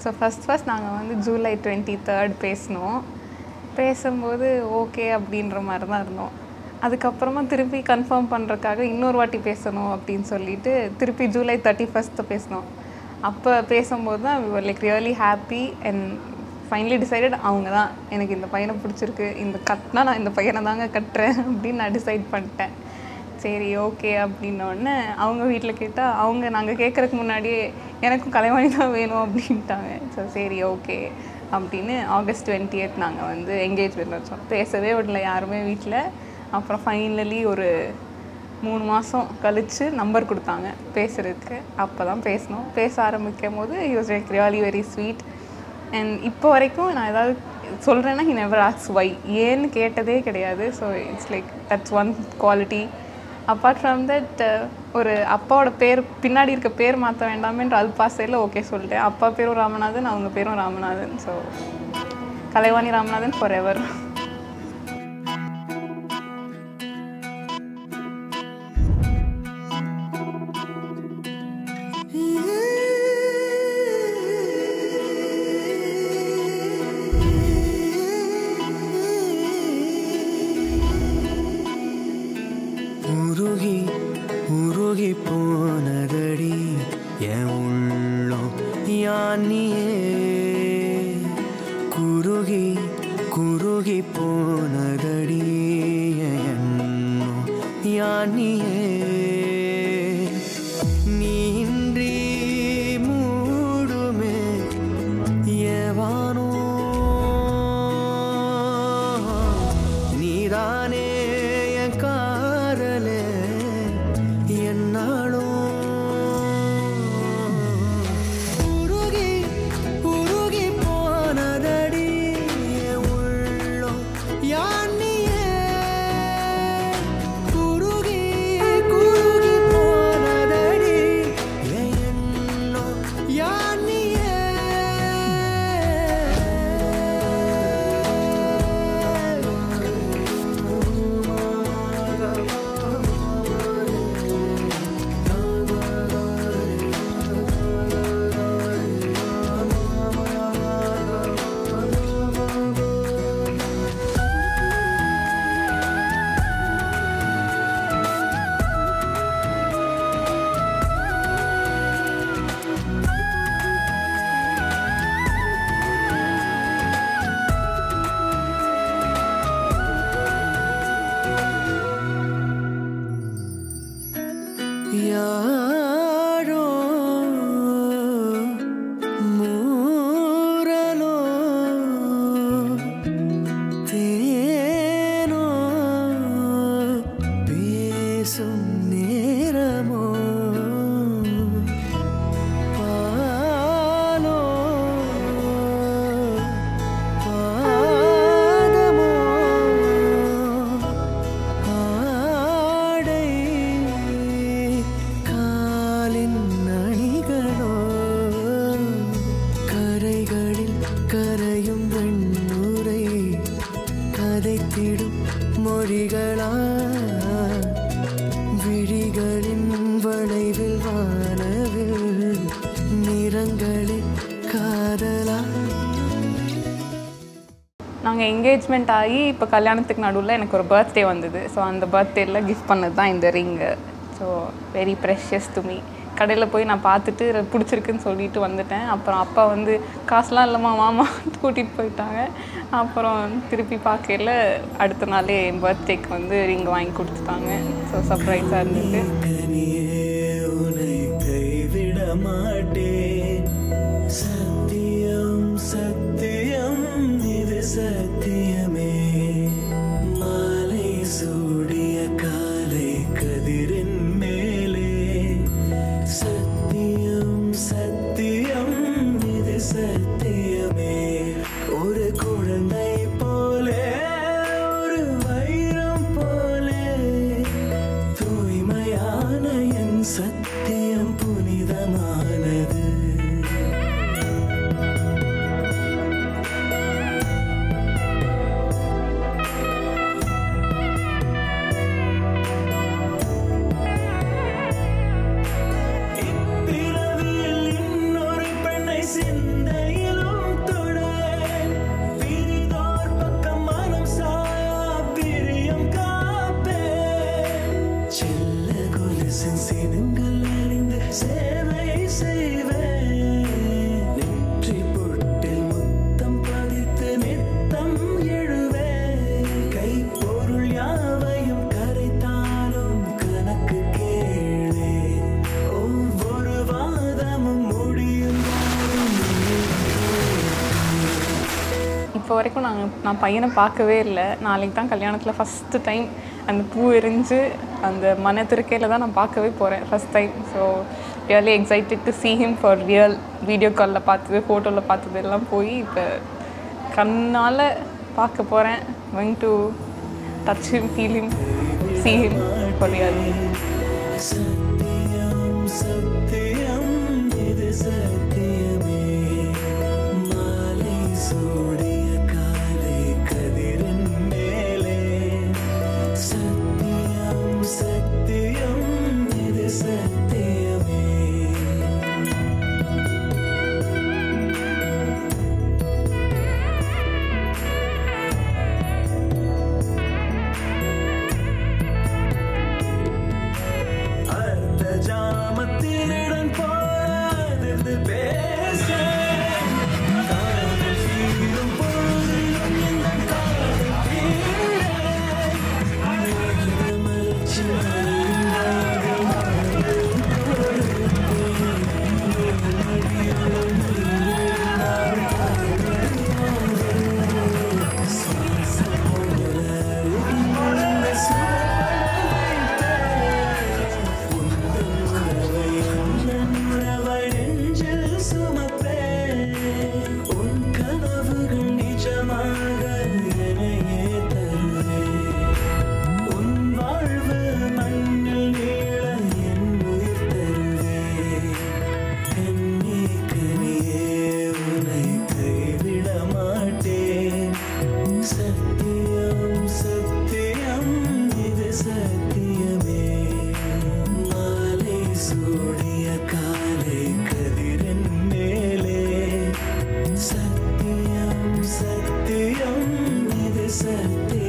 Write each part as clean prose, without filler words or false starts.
So first நாங்கள் வந்து ஜூலை 23 பேசினோம். பேசும்போது ஓகே அப்படின்ற மாதிரி தான் இருந்தோம். அதுக்கப்புறமா திருப்பி கன்ஃபார்ம் பண்ணுறதுக்காக இன்னொரு வாட்டி பேசணும் அப்படின்னு சொல்லிட்டு திருப்பி ஜூலை 31 பேசினோம். அப்போ பேசும்போது தான் like really happy and finally decided அவங்க தான் எனக்கு இந்த பையனை பிடிச்சிருக்கு, இந்த கட்டினா நான் இந்த பையனை தாங்க கட்டுறேன் அப்படின்னு நான் டிசைட் பண்ணிட்டேன். சரி ஓகே அப்படின்னோடனே அவங்க வீட்டில் கேட்டால் அவங்க நாங்கள் கேட்குறதுக்கு முன்னாடியே எனக்கும் கலைவாணி தான் வேணும் அப்படின்ட்டாங்க. ஸோ சரி ஓகே அப்படின்னு August 20 நாங்கள் வந்து என்கேஜ்மெண்ட் வச்சோம். பேசவே விடல யாருமே வீட்டில். அப்புறம் ஃபைனலி ஒரு 3 மாதம் கழித்து நம்பர் கொடுத்தாங்க பேசுகிறதுக்கு. அப்போ தான் பேசினோம். பேச ஆரம்பிக்கும் போது he was like really very sweet. And இப்போ வரைக்கும் நான் ஏதாவது சொல்கிறேன்னா ஹி நெவர் ஆஸ்க்ஸ் வை, ஏன்னு கேட்டதே கிடையாது. So it's like that's one quality. Apart from that ஒரு அப்பாவோட பேர் பின்னாடி இருக்க பேர் மாற்ற வேண்டாமேன்ற அல்பாசையில் ஓகே சொல்லிட்டேன். அப்பா பேரும் ராமநாதன், அவங்க பேரும் Ramanathan. So Kalaivani Ramanathan for ever. உருகி போனதடி என் உள்ளம் யானியே, குருகி போனதடி என் எண்ணம் யானியே. நீன்றி மூடுமே ஏவானோ, நீதானே என் காதலே என்னாலும். உருகி போனதடி உள்ளம் யானியே, குருகி போனதடி எண்ணம் யானியே. யாரோ மூரலோ தேனோ பேசும் நேரமோ, பாலோ பாதமோ ஆடை காலின் அணிகளோ, கரைகளில் கரையும் வெண்ணுரை கதைத்திடும் மொழிகளா, விழிகளின் வளைவில் வானவில் நிறங்களில் காதலா. நாங்கள் என்கேஜ்மெண்ட் ஆகி இப்போ கல்யாணத்துக்கு நடுவில் எனக்கு ஒரு பர்த்டே வந்தது. ஸோ அந்த பர்த்டேயில் கிஃப்ட் பண்ணது தான் இந்த ring. So very precious to me. கடையில் போய் நான் பார்த்துட்டு பிடிச்சிருக்குன்னு சொல்லிட்டு வந்துட்டேன். அப்புறம் அப்பா வந்து காசுலாம் இல்லைம்மா மாமா கூட்டிகிட்டு போயிட்டாங்க. அப்புறம் திருப்பி பார்க்கல அடுத்த நாளே என் பர்த்டேக்கு வந்து ரிங் வாங்கி கொடுத்துட்டாங்க. ஸோ சர்ப்ரைஸாக இருந்துட்டு சத்தியம் சத்தியம் இது சத்தியமே, மாலை சூடிய காலை கதிரின் மேலே, சத்தியம் சத்தியம் இது சத்தியமே. ஒரு குழந்தை போலே ஒரு வைரம் போலே தூய்மையான என் சத்தியம் புனிதமானது. இப்போ வரைக்கும் நான் பையனை பார்க்கவே இல்லை. நாளைக்கு தான் கல்யாணத்தில் ஃபஸ்ட்டு டைம் அந்த பூ எரிஞ்சு அந்த மனத்திருக்கையில் தான் நான் பார்க்கவே போகிறேன் first time. So really excited to see him for real. Video காலில் பார்த்தது, ஃபோட்டோவில் பார்த்தது எல்லாம் போய் இப்போ கண்ணால் பார்க்க போகிறேன். going to touch him, feel him, see him for real. சத்தியம் சத்தியம் இது சத்தியமே மாலை சூடிய காலை கதிரின் மேலே சத்தியம் சத்தியம் இது சத்தியமே ஜாமத்தினுடன் போராது பேச காதல் சீரும் பொழுதிலும் இந்த காதல் தீர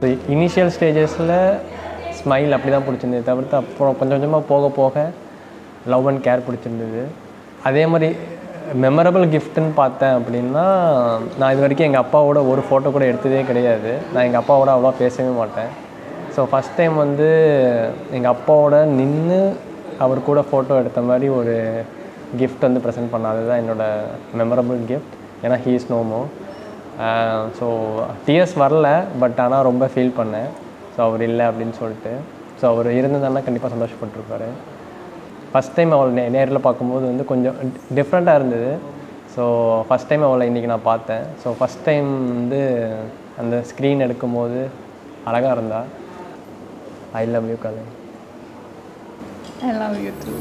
மலர்ச்சி இனிஷியல் ஸ்டேஜஸில் ஸ்மைல் அப்படி தான் பிடிச்சிருந்தது தவிர்த்து அப்புறம் கொஞ்சம் கொஞ்சமாக போக போக லவ் அண்ட் கேர் பிடிச்சிருந்தது. அதே மாதிரி மெமரபிள் கிஃப்ட்டுன்னு பார்த்தேன் அப்படின்னா நான் இது வரைக்கும் எங்கள் அப்பாவோட ஒரு ஃபோட்டோ கூட எடுத்ததே கிடையாது. நான் எங்கள் அப்பாவோட அவ்வளோ பேசவே மாட்டேன். ஸோ ஃபஸ்ட் டைம் வந்து எங்கள் அப்பாவோட நின்று அவர் கூட ஃபோட்டோ எடுத்த மாதிரி ஒரு கிஃப்ட் வந்து ப்ரெசென்ட் பண்ணாது தான் என்னோடய மெமரபிள் கிஃப்ட். ஏன்னா he is no more. So டிஎஸ் வரல, பட் ஆனால் ரொம்ப ஃபீல் பண்ணேன். ஸோ அவர் இல்லை அப்படின்னு சொல்லிட்டு. ஸோ அவர் இருந்ததுன்னா கண்டிப்பாக சந்தோஷப்பட்டிருப்பார். ஃபஸ்ட் டைம் அவளை நேரில் பார்க்கும்போது வந்து கொஞ்சம் டிஃப்ரெண்ட்டாக இருந்தது. ஸோ ஃபஸ்ட் டைம் அவளை இன்றைக்கி நான் பார்த்தேன். ஸோ ஃபஸ்ட் டைம் வந்து அந்த ஸ்க்ரீன் எடுக்கும்போது அழகாக இருந்தா. I love you Kalai. I love you too.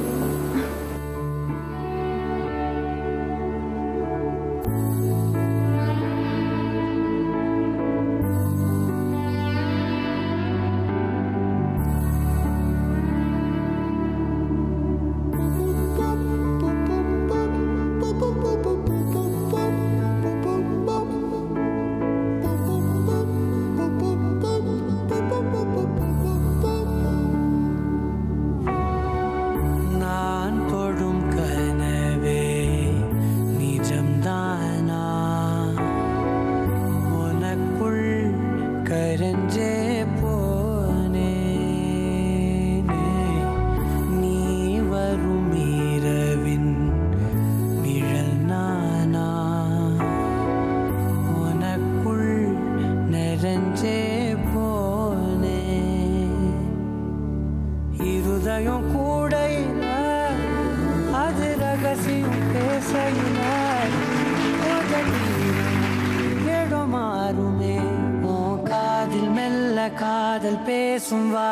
காதல் பேசும் வா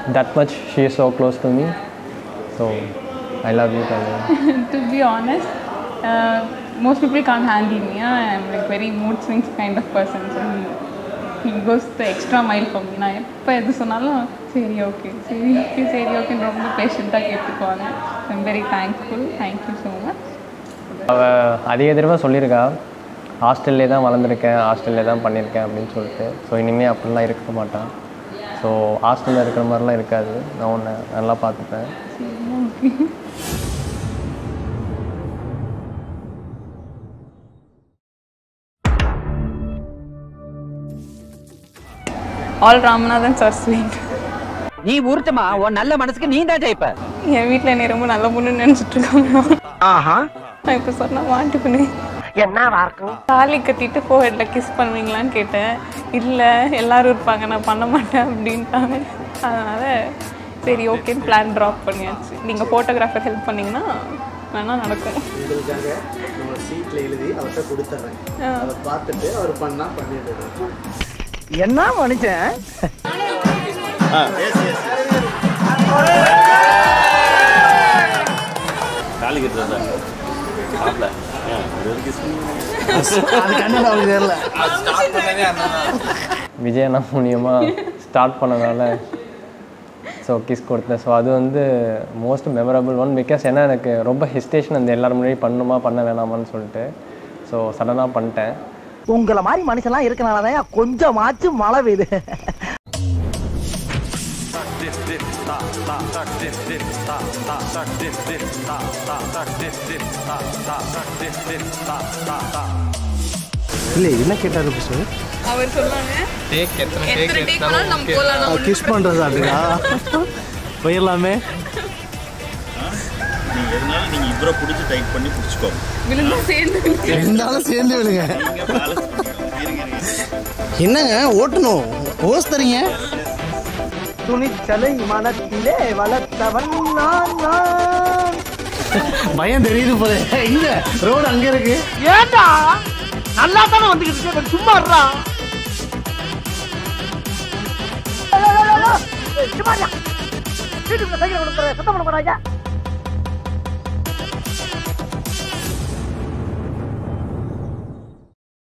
that much she is so close to me. So I love you, Kalyan. To be honest, most people can't handle me. I'm like very mood swings kind of person. So he goes the extra mile for me. நான் எப்போ எது சொன்னாலும் சரி okay ஓகேன்னு ரொம்ப பேஷண்ட்டாக கேட்டுக்குவாங்க. I'm very thankful. Thank you so much. அவள் அதிக தடவை சொல்லியிருக்கா, ஹாஸ்டல்லே தான் வளர்ந்துருக்கேன், ஹாஸ்டல்லே தான் பண்ணியிருக்கேன் அப்படின்னு சொல்லிட்டு. ஸோ இனிமேல் அப்படிலாம் இருக்க மாட்டான். ஸோ ஹாஸ்டலில் இருக்கிற மாதிரிலாம் இருக்காது, நான் உன்னை நல்லா பார்த்துப்பேன். All Ramanathan sir sweet. நீ ஊர்த்தமா உன் நல்ல மனசுக்கு நீ தான் ஜெயிப்ப. என் வீட்டில் என்னை ரொம்ப நல்ல பொண்ணு நினச்சிட்டு இருக்காங்க. நான் இப்போ சொன்னால் மாட்டிப்பேன். என்னவா இருக்கும்? தாலி கட்டிட்டு ஃபோஹெட்ல கிஸ் பண்ணுவீங்களான்னு கேட்டேன். இல்லை எல்லாரும் இருப்பாங்க, நான் பண்ண மாட்டேன் அப்படின்ட்டாங்க. அதனால் சரி ஓகேன்னு பிளான் ட்ராப் பண்ணியாச்சு. நீங்கள் ஃபோட்டோகிராஃபர் ஹெல்ப் பண்ணிங்கன்னா வேணா நடக்கும். உங்களுக்காக நம்ம சீட்டில் எழுதி அவர்கிட்ட கொடுத்துட்றேன். அதை பார்த்துட்டு அவர் பண்ணால் பண்ணிட்டு என்ன மனுஷன்? தாலி கட்டுறதா விஜயண்ணா மூலியமாக ஸ்டார்ட் பண்ணதால் ஸோ கிஸ் கொடுத்தேன். ஸோ அது வந்து மோஸ்ட் மெமரபிள் ஒன். பிகாஸ் ஏன்னா எனக்கு ரொம்ப ஹெசிடேஷன் அந்த எல்லாரும் முன்னாடி பண்ணணுமா பண்ண வேணாமான்னு சொல்லிட்டு. ஸோ சடனாக பண்ணிட்டேன். உங்களை மாதிரி மனுஷன்லாம் இருக்கனாலதான் கொஞ்சமாச்சும் மழை பெய்யுது. இல்லை என்ன கேட்டார் சார்? அவர் சொன்னாங்க எத்தனை டேக் வேணாலும் நம்ம போகலாம். கிஸ் பண்ணுறதா போயிடலாமே. நீங்கள் எதனால நீங்கள் இவரை பிடிச்சி டைட் பண்ணி பிடிச்சிக்கோங்க. இருந்தாலும் சேர்ந்து விடுங்க. என்னங்க ஓட்டணும் ஓஸ் தரீங்க? துணிச்சலை மனத்திலே வளர்த்தவன் நான். பயம் தெரியுது போல. எங்க ரோடு அங்க இருக்கு. ஏண்டா நல்லா தானே வந்துக்கிட்டு சும்மா இருடா. சும்மா வீட்டுக்கு சைக்கிள் கொடுக்குற சத்தம் பண்ண போறாங்க.